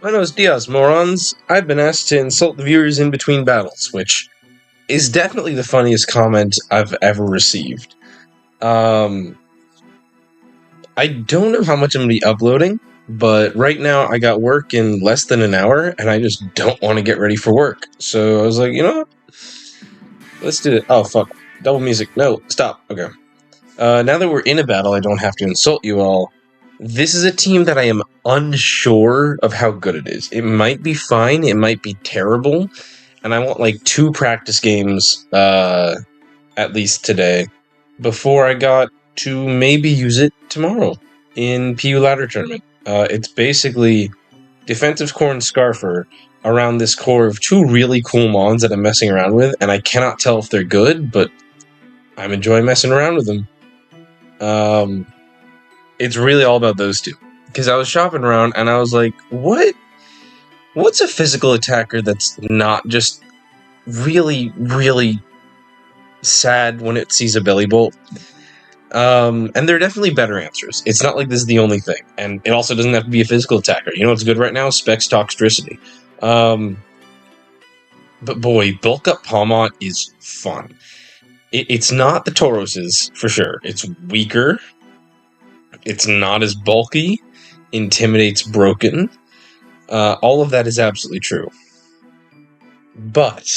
Buenos dias, morons. I've been asked to insult the viewers in between battles, which is definitely the funniest comment I've ever received. Um, I don't know how much I'm going to be uploading, but right now I got work in less than an hour, and I just don't want to get ready for work. So I was like, you know what? Let's do it. Oh, fuck. Double music. No, stop. Okay. Now that we're in a battle, I don't have to insult you all. This is a team that I am unsure of how good it is. It might be fine, it might be terrible, and I want like 2 practice games, at least today, before I got to maybe use it tomorrow in PU Ladder Tournament. It's basically Defensive Core and Scarfer around this core of 2 really cool mons that I'm messing around with, and I cannot tell if they're good, but I'm enjoying messing around with them. It's really all about those 2. Because I was shopping around and I was like, what's a physical attacker that's not just really, really sad when it sees a belly bolt? And there are definitely better answers. It's not like this is the only thing. And it also doesn't have to be a physical attacker. You know what's good right now? Specs Toxtricity. But boy, Bulk Up Palmont is fun. It's not the Tauros's, for sure. It's weaker. It's not as bulky. Intimidates broken. All of that is absolutely true. But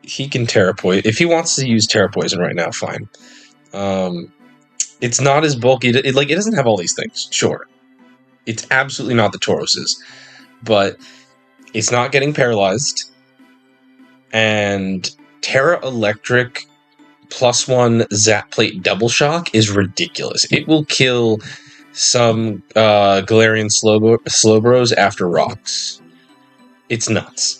he can Terra Poison. If he wants to use Terra Poison right now, fine. It's not as bulky. It doesn't have all these things. Sure. It's absolutely not the Tauros's. But it's not getting paralyzed. And Terra Electric +1 Zap Plate Double Shock is ridiculous. It will kill some Galarian Slowbros after rocks. It's nuts.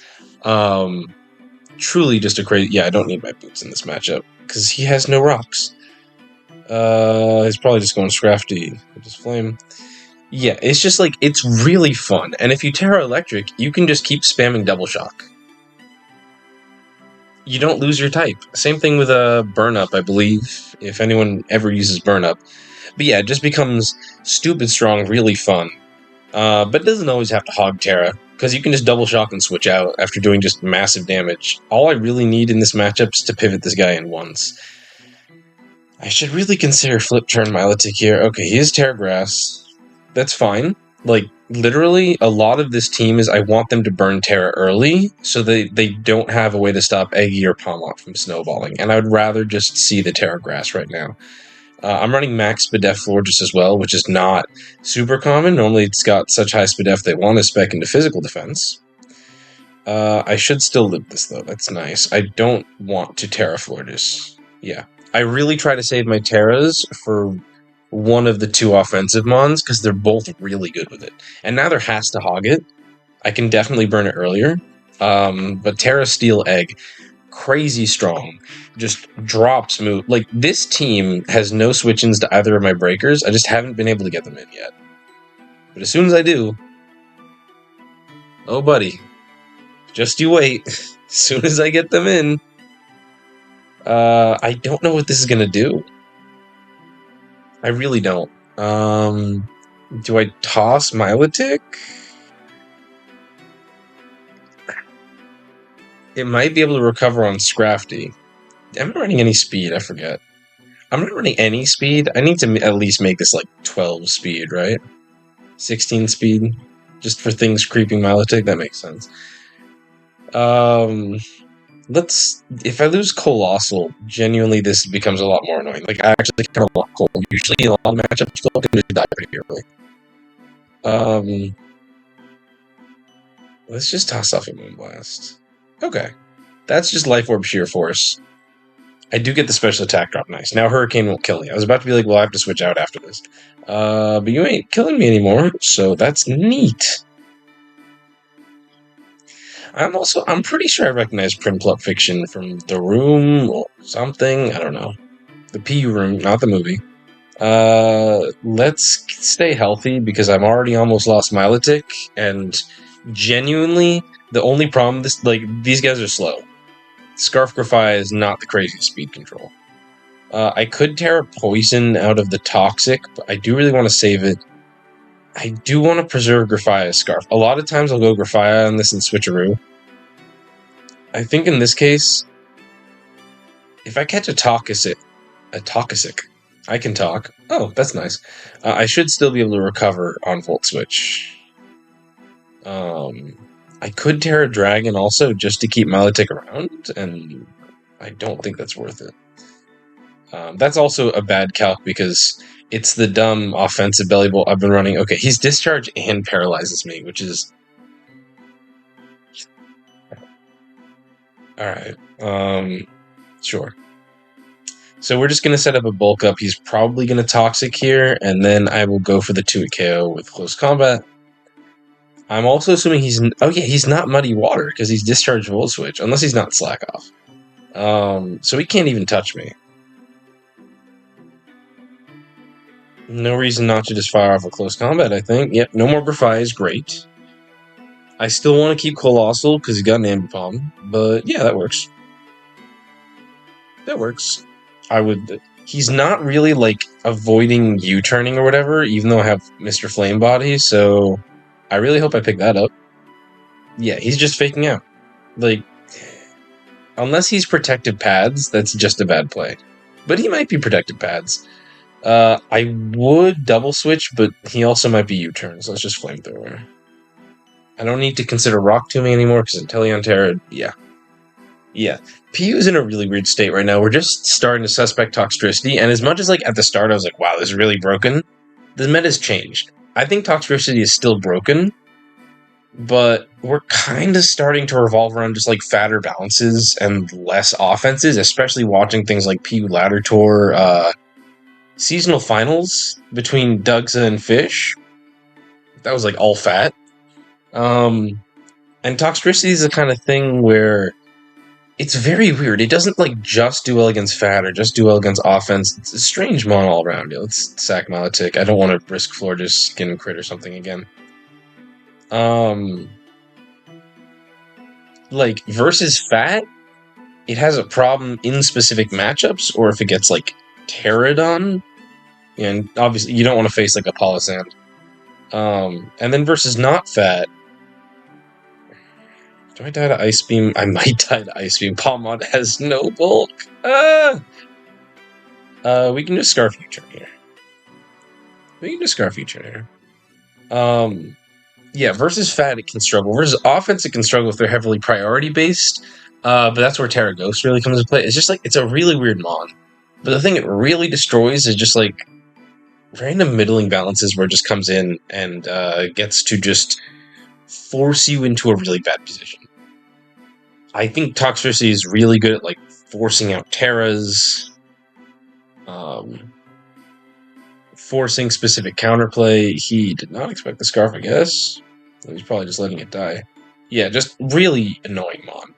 Truly just a crazy... Yeah, I don't need my boots in this matchup, because he has no rocks. He's probably just going Scrafty with his Flame. Yeah, it's just like, it's really fun. And if you Terra Electric, you can just keep spamming Double Shock. You don't lose your type. Same thing with Burn Up, I believe, if anyone ever uses Burn Up. But yeah, it just becomes stupid strong, really fun. But it doesn't always have to hog Terra, because you can just Double Shock and switch out after doing just massive damage. All I really need in this matchup is to pivot this guy in once. I should really consider Flip Turn Milotic here. Okay, he is Terra Grass. That's fine. Like, literally, a lot of this team is I want them to burn Terra early, so they don't have a way to stop Eggy or Palmont from snowballing. And I would rather just see the Terra Grass right now. I'm running Max Spadef Florges as well, which is not super common. Normally it's got such high Spadef they want to spec into physical defense. I should still loop this, though. That's nice. I don't want to Terra Florges. Yeah. I really try to save my Terras for one of the 2 offensive mons, because they're both really good with it. And Neither has to hog it. I can definitely burn it earlier. But Terra Steel Egg, crazy strong, just drops move. Like, this team has no switch-ins to either of my breakers. I just haven't been able to get them in yet. But as soon as I do, oh buddy, just you wait. As soon as I get them in, I don't know what this is gonna do. I really don't. Do I toss Milotic? It might be able to recover on Scrafty. Am I running any speed? I forget. I'm not running any speed. I need to at least make this like 12 speed, right? 16 speed. Just for things creeping Milotic, that makes sense. If I lose Colossal, genuinely this becomes a lot more annoying. Like, I actually kind of want Cole. Usually in a lot of matchups, Cole can just die pretty early. Let's just toss off a Moonblast. Okay. That's just Life Orb Sheer Force. I do get the special attack drop, nice. Now Hurricane won't kill me. I was about to be like, well, I have to switch out after this. But you ain't killing me anymore, so that's neat. I'm pretty sure I recognize Primplup Fiction from The Room or something. I don't know. The PU Room, not the movie. Let's stay healthy, because I've already almost lost Milotic, and genuinely, the only problem, these guys are slow. Scarfgrify is not the craziest speed control. I could Terra Poison out of the Toxic, but I do really want to save it. I do want to preserve Grafaia's Scarf. A lot of times I'll go Grafia on this and Switcheroo. I think in this case, if I catch a Toxicic, I can talk. Oh, that's nice. I should still be able to recover on Volt Switch. I could Terra Dragon also just to keep Milotic around, and I don't think that's worth it. That's also a bad calc because it's the dumb offensive Belly Bolt I've been running. Okay, he's Discharge and paralyzes me, which is... Alright, sure. So we're just going to set up a bulk up. He's probably going to Toxic here, and then I will go for the 2-hit KO with Close Combat. I'm also assuming he's... Oh yeah, he's not Muddy Water, because he's Discharge Volt Switch, unless he's not Slack Off. So he can't even touch me. No reason not to just fire off a Close Combat, I think. Yep, no more Grafai is great. I still want to keep Colossal, because he's got an Ambipom, but yeah, that works. That works. I would... He's not really, like, avoiding U-turning or whatever, even though I have Mr. Flame Body, so I really hope I pick that up. Yeah, he's just faking out. Like, unless he's Protective Pads, that's just a bad play. But he might be Protective Pads. I would double switch, but he also might be U-turn, so let's just Flamethrower. I don't need to consider Rock Tombing anymore, because Inteleon Terra, yeah. Yeah, PU's in a really weird state right now. We're just starting to suspect Toxtricity, and as much as, like, at the start I was like, wow, this is really broken, the meta's changed. I think Toxtricity is still broken, but we're kind of starting to revolve around just, like, fatter balances and less offenses, especially watching things like PU Ladder Tour, seasonal finals between Dugza and Fish. That was, like, all fat. And Toxtricity is the kind of thing where it's very weird. It doesn't, like, just do well against fat or just do well against offense. It's a strange mon all around. Let's sack Milotic. I don't want to risk Florges Skin Crit or something again. Like, versus fat, it has a problem in specific matchups, or if it gets, like, Pterodon. And obviously, you don't want to face, like, a Palossand. And then versus not fat, do I die to Ice Beam? I might die to Ice Beam. Palmon has no bulk. We can just Scarf U-turn here. Yeah, versus fat, it can struggle. Versus offense, it can struggle if they're heavily priority-based. But that's where Terra Ghost really comes into play. It's just, like, it's a really weird mon. But the thing it really destroys is just, like, random middling balances where it just comes in and gets to just force you into a really bad position. I think Toxtricity is really good at, like, forcing out Terras, forcing specific counterplay. He did not expect the Scarf, I guess. He's probably just letting it die. Yeah, just really annoying mon.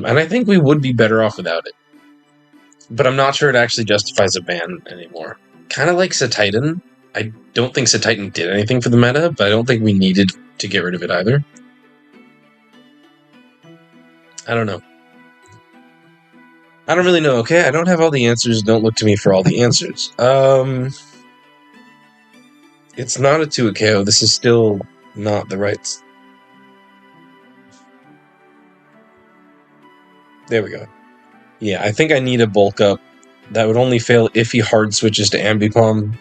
And I think we would be better off without it. But I'm not sure it actually justifies a ban anymore. Kind of like Cetitan. I don't think Cetitan did anything for the meta, but I don't think we needed to get rid of it either. I don't know. I don't really know, okay? I don't have all the answers. Don't look to me for all the answers. It's not a 2-hit KO. This is still not the right... There we go. Yeah, I think I need a bulk up. That would only fail if he hard switches to Ambipom.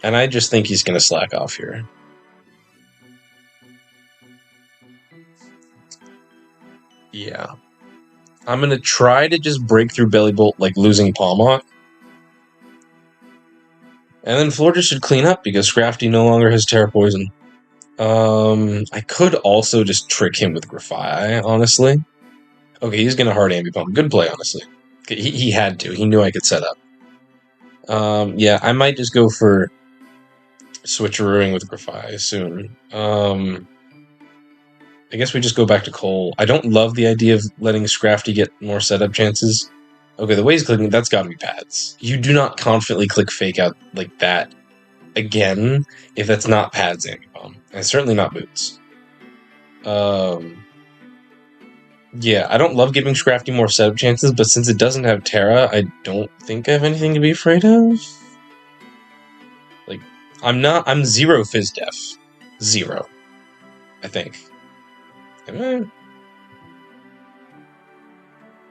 And I just think he's going to slack off here. Yeah. I'm going to try to just break through Belly Bolt like losing Palmot. And then Florges should clean up because Scrafty no longer has Terra Poison. I could also just trick him with Grafai, honestly. Okay, he's going to hard Ambipom. Good play, honestly. He had to. He knew I could set up. Yeah, I might just go for switcherooing with Grafai soon. I guess we just go back to Cole. I don't love the idea of letting Scrafty get more setup chances. Okay, the way he's clicking, that's got to be pads. You do not confidently click fake out like that again if that's not pads Ambipom. And certainly not boots. Yeah, I don't love giving Scrafty more setup chances, but since it doesn't have Terra, I don't think I have anything to be afraid of. Like, I'm 0 FizzDef. 0. I think.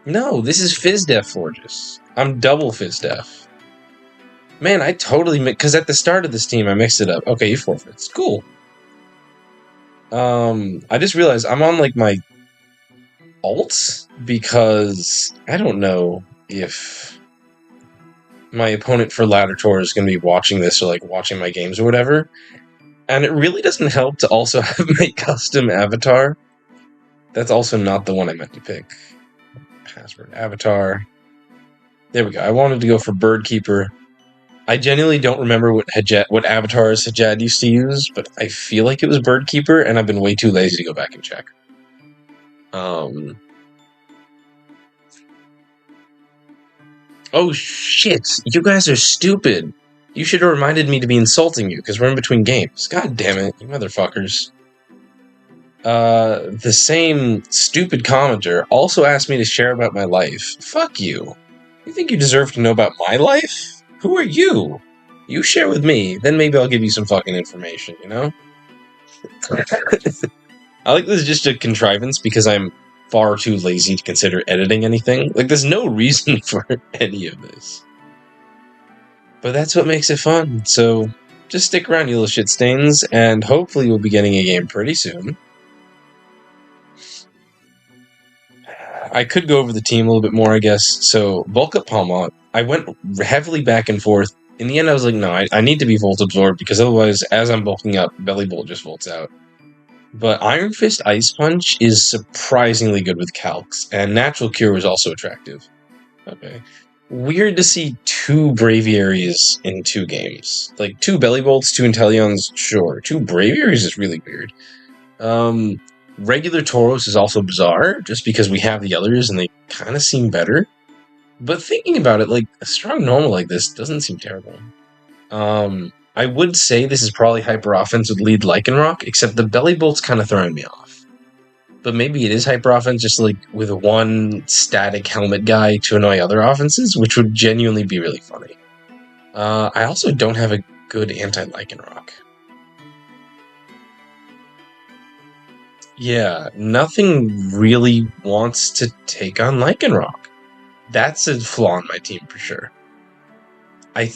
No, this is FizzDef Forges. I'm double FizzDef. Man, I totally because at the start of this team I mixed it up. Okay, you forfeits. Cool. I just realized I'm on like my alts because I don't know if my opponent for Ladder Tour is going to be watching this or like watching my games or whatever. And it really doesn't help to also have my custom avatar. That's also not the one I meant to pick. Password avatar. There we go. I wanted to go for Birdkeeper. I genuinely don't remember what avatars Hajad used to use, but I feel like it was Birdkeeper, and I've been way too lazy to go back and check. Oh shit! You guys are stupid. You should have reminded me to be insulting you, because we're in between games. God damn it, you motherfuckers. The same stupid commenter also asked me to share about my life. Fuck you. You think you deserve to know about my life? Who are you? You share with me, then maybe I'll give you some fucking information, you know? I like this is just a contrivance because I'm far too lazy to consider editing anything. Like, there's no reason for any of this. But that's what makes it fun, so just stick around, you little shit stains, and hopefully we'll be getting a game pretty soon. I could go over the team a little bit more, I guess. So, bulk up Palmont. I went heavily back and forth. In the end, I was like, no, I need to be Volt Absorbed, because otherwise, as I'm bulking up, Belly Bolt just volts out. But Iron Fist Ice Punch is surprisingly good with calcs, and Natural Cure is also attractive. Okay. Weird to see 2 Braviaries in 2 games. Like, 2 Belly Bolts, 2 Inteleons, sure. 2 Braviaries is really weird. Regular Tauros is also bizarre, just because we have the others and they kind of seem better. But thinking about it, like, a strong normal like this doesn't seem terrible. I would say this is probably Hyper Offense with lead Lycanroc, except the Belly Bolt's kind of throwing me off. But maybe it is Hyper Offense just like with one static helmet guy to annoy other offenses, which would genuinely be really funny. I also don't have a good anti-Lycanroc. Yeah, nothing really wants to take on Lycanroc. That's a flaw in my team for sure. I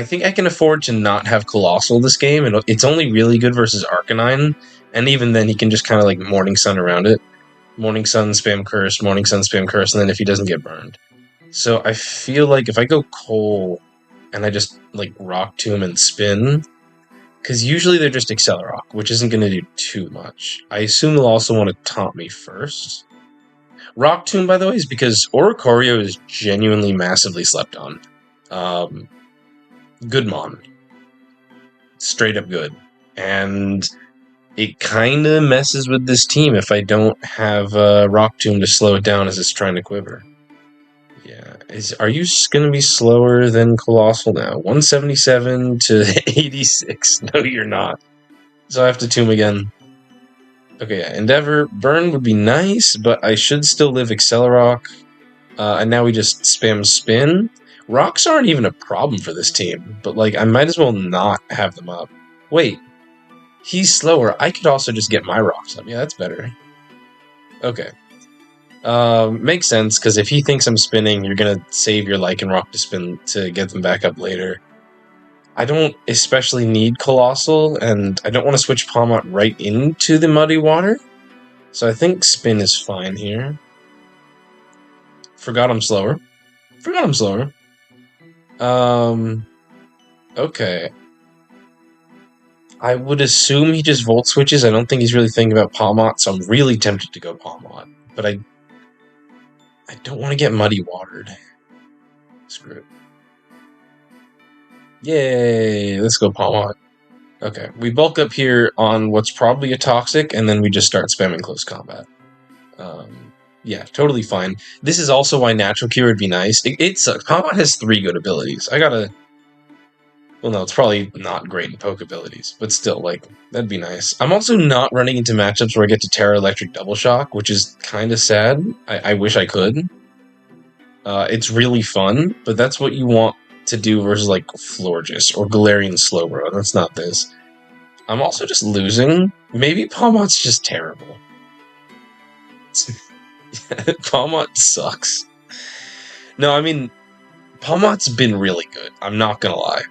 think I can afford to not have Colossal this game, and it's only really good versus Arcanine, and even then he can just kind of like Morning Sun around it. Morning Sun, spam Curse, Morning Sun, spam Curse, and then if he doesn't get burned. So I feel like if I go Coal, and I just like Rock Tomb and Spin, because usually they're just Accelerock, which isn't going to do too much. I assume they'll also want to taunt me first. Rock Tomb, by the way, is because Oricorio is genuinely massively slept on. Good Mon. Straight up good. And it kind of messes with this team if I don't have Rock Tomb to slow it down as it's trying to quiver. Yeah. Are you going to be slower than Colossal now? 177 to 86. No, you're not. So I have to Tomb again. Okay, yeah. Endeavor. Burn would be nice, but I should still live Accelerock. And now we just spam Spin. Rocks aren't even a problem for this team, but like I might as well not have them up. Wait, he's slower. I could also just get my rocks up. Yeah, that's better. Okay. Makes sense, because if he thinks I'm spinning, you're gonna save your Lycanroc to spin to get them back up later. I don't especially need Colossal, and I don't want to switch Palmont right into the Muddy Water, so I think spin is fine here. Forgot I'm slower. Okay. I would assume he just Volt switches. I don't think he's really thinking about Palmont, so I'm really tempted to go Palmont. But I don't want to get Muddy Watered. Screw it. Yay! Let's go Palmont. Okay, we bulk up here on what's probably a Toxic, and then we just start spamming Close Combat. Yeah, totally fine. This is also why Natural Cure would be nice. It sucks. Palmont has 3 good abilities. Well, no, it's probably not great in poke abilities, but still, like, that'd be nice. I'm also not running into matchups where I get to Terra Electric Double Shock, which is kind of sad. I wish I could. It's really fun, but that's what you want to do versus like Florges or Galarian Slowbro. That's not this. I'm also just losing. Maybe Palmot's just terrible. Palmot sucks. No, I mean, Palmot's been really good. I'm not gonna lie.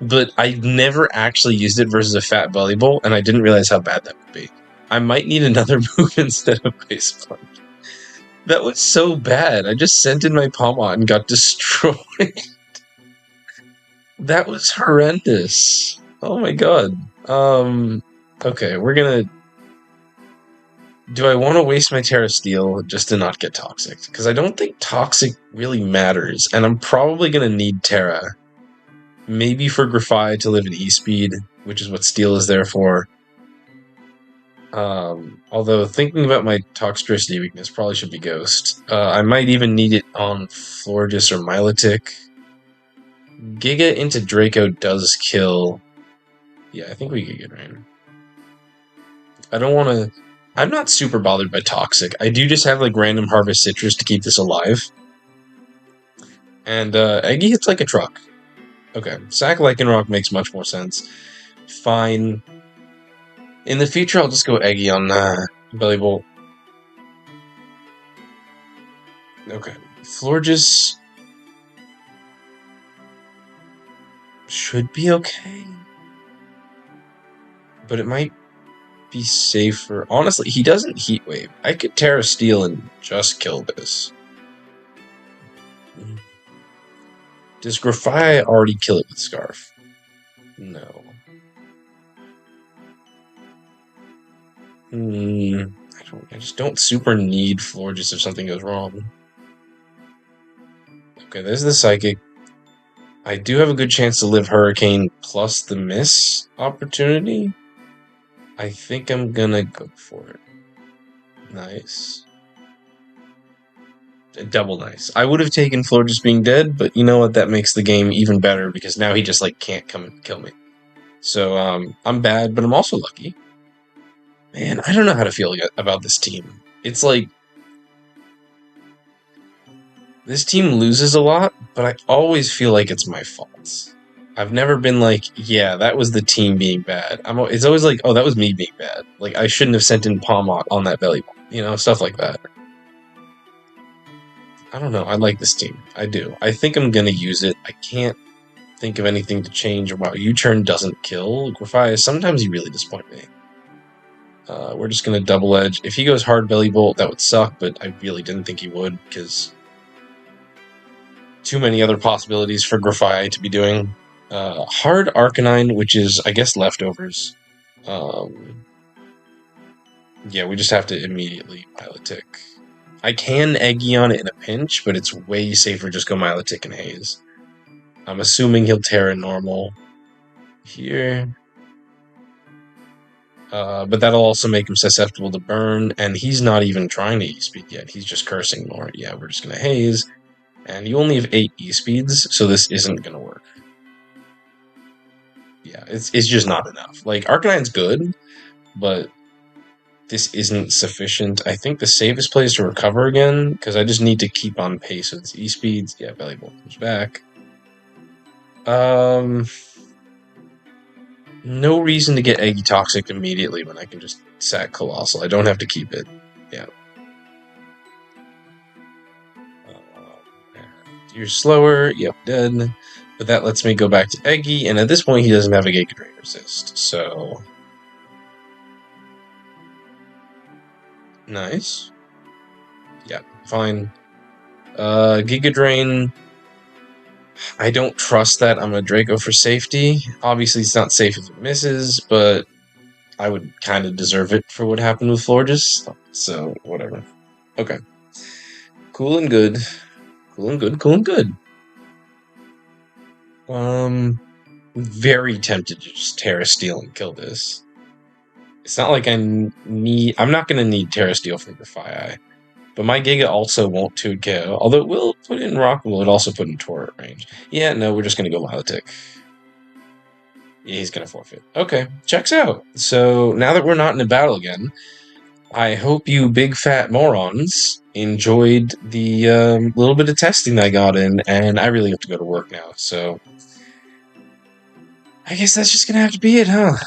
But I never actually used it versus a Fat Belly Bolt, and I didn't realize how bad that would be. I might need another move instead of Ice Punch. That was so bad. I just sent in my Palmot and got destroyed. That was horrendous. Oh my god. Okay, we're gonna... Do I want to waste my Terra Steel just to not get Toxic? Because I don't think Toxic really matters, and I'm probably gonna need Terra. Maybe for Grafai to live in E-Speed, which is what Steel is there for. Although, thinking about my Toxtricity weakness, probably should be Ghost. I might even need it on Florges or Milotic. Giga into Draco does kill. Yeah, I think we Giga Drain. I don't want to... I'm not super bothered by Toxic. I do just have, like, random Harvest Citrus to keep this alive. And, Eggy hits like a truck. Okay, Sack Lycanroc makes much more sense. Fine. In the future, I'll just go Eggy on Belly Bolt. Okay. Florges should be okay. But it might be safer. Honestly, he doesn't Heat Wave. I could Terra Steel and just kill this. Does Grafai already kill it with Scarf? No. I just don't super need Florges if something goes wrong. Okay, there's the Psychic. I do have a good chance to live Hurricane plus the miss opportunity. I think I'm gonna go for it. Nice. Double nice. I would have taken Florges being dead, but you know what? That makes the game even better because now he just like can't come and kill me. So I'm bad, but I'm also lucky. Man, I don't know how to feel about this team. It's like this team loses a lot, but I always feel like it's my fault. I've never been like, yeah, that was the team being bad. It's always like, oh, that was me being bad. Like, I shouldn't have sent in Palmot on that belly ball. You know, stuff like that. I don't know. I like this team. I do. I think I'm going to use it. I can't think of anything to change. Wow, U-turn doesn't kill. Grafai, sometimes you really disappoint me. We're just going to double edge. If he goes hard belly bolt, that would suck, but I really didn't think he would because too many other possibilities for Grafai to be doing. Hard Arcanine, which is, I guess, leftovers. Yeah, we just have to immediately Milotic. I can Eggy on it in a pinch, but it's way safer just go Milotic and Haze. I'm assuming he'll Terra normal here. But that'll also make him susceptible to burn, and he's not even trying to E-Speed yet. He's just cursing more. Yeah, we're just going to Haze. And you only have 8 E-Speeds, so this isn't going to work. Yeah, it's just not enough. Like, Arcanine's good, but this isn't sufficient. I think the safest play is to recover again, because I just need to keep on pace with his E-Speeds. Yeah, Belly Bolt comes back. No reason to get Eggy Toxic immediately when I can just sack Colossal. I don't have to keep it. Yeah. You're slower. Yep, dead. But that lets me go back to Eggy, and at this point he doesn't have a Giga Drain resist, so... Nice. Yeah, fine. Giga Drain... I don't trust that I'm a Draco for safety. Obviously, it's not safe if it misses, but I would kind of deserve it for what happened with Florges. So, whatever. Okay. Cool and good. Cool and good, cool and good. Very tempted to just Terra Steel and kill this. It's not like I'm not going to need Terra Steel for Grafai. But my Giga also won't 2 KO. Although it will put it in Rock, will it also put in Torrent range? Yeah, no, we're just going to go Milotic. Yeah, he's going to forfeit. Okay, checks out. So now that we're not in a battle again, I hope you big fat morons enjoyed the little bit of testing that I got in, and I really have to go to work now. So I guess that's just gonna have to be it, huh?